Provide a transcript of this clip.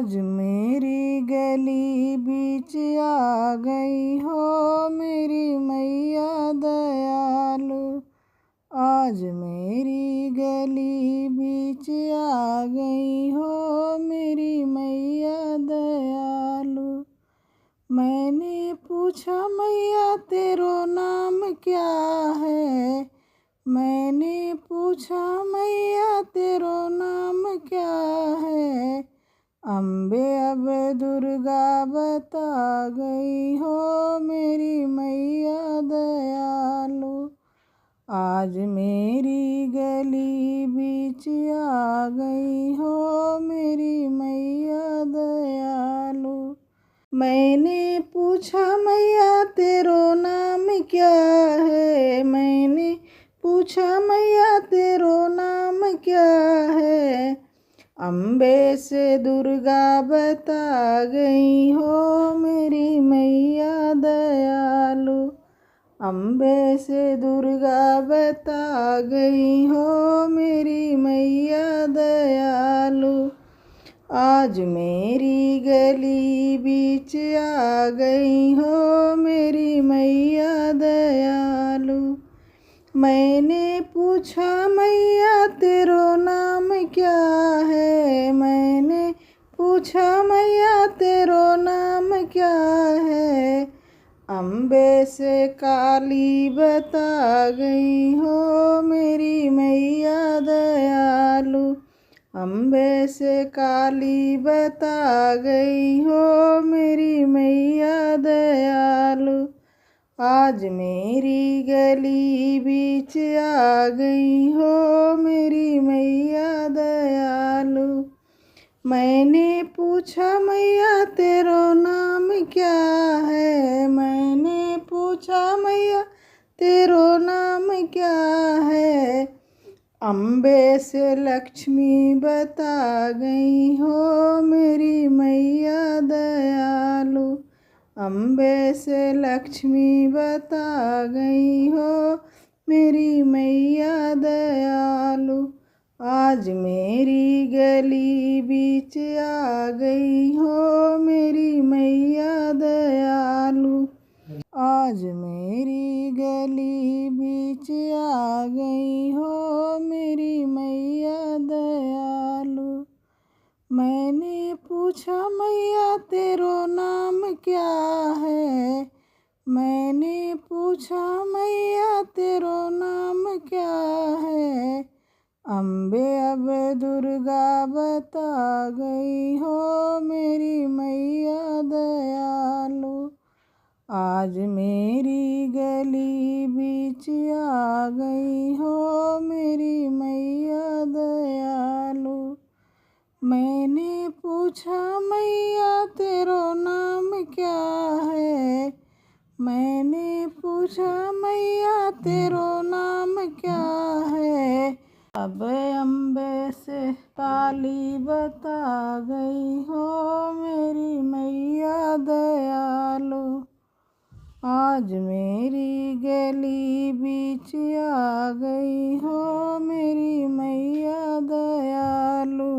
आज मेरी गली बीच आ गई हो मेरी मैया दयालु। आज मेरी गली बीच आ गई हो मेरी मैया दयालु। मैंने पूछा मैया तेरो नाम क्या है, मैंने पूछा मैया तेरो नाम क्या है। अम्बे अब दुर्गा बता गई हो मेरी मैया दयालु। आज मेरी गली बीच आ गई हो मेरी मैया दयालु। मैंने पूछा मैया तेरो नाम क्या है, मैंने पूछा मैया तेरो नाम क्या है। अम्बे से दुर्गा बता गई हो मेरी मैया दयालु। अम्बे से दुर्गा बता गई हो मेरी मैया दयालु। आज मेरी गली बीच आ गई हो मेरी मैया दयालु। मैंने पूछा मैया तेरो नाम क्या है, मैंने पूछा मैया तेरो नाम क्या है। अम्बे से काली बता गई हो मेरी मैया दयालु। अम्बे से काली बता गई हो मेरी मैया दयालु। आज मेरी गली बीच आ गई हो मेरी मैया दयालु। मैंने पूछा मैया तेरो नाम क्या है, मैंने पूछा मैया तेरो नाम क्या है। अम्बे से लक्ष्मी बता गई हो मेरी मैया दयालु। अम्बे से लक्ष्मी बता गई हो मेरी मैया दयालु। आज मेरी गली बीच आ गई हो मेरी मैया दयालु। आज मेरी गली बीच आ गई हो मेरी मैया दयालु। मैंने पूछा मैया तेरो नाम क्या है, मैंने पूछा मैया तेरो नाम क्या है। अम्बे अब दुर्गा बता गई हो मेरी मैया दयालु। आज मेरी गली बीच आ गई हो मेरी मैया दयालु। मैंने पूछा मैया तेरो नाम क्या है, मैंने पूछा मैया तेरो नाम क्या है। अब अम्बे से काली बता गई हो मेरी मैया दयालु। आज मेरी गली बीच आ गई हो मेरी मैया दयालु।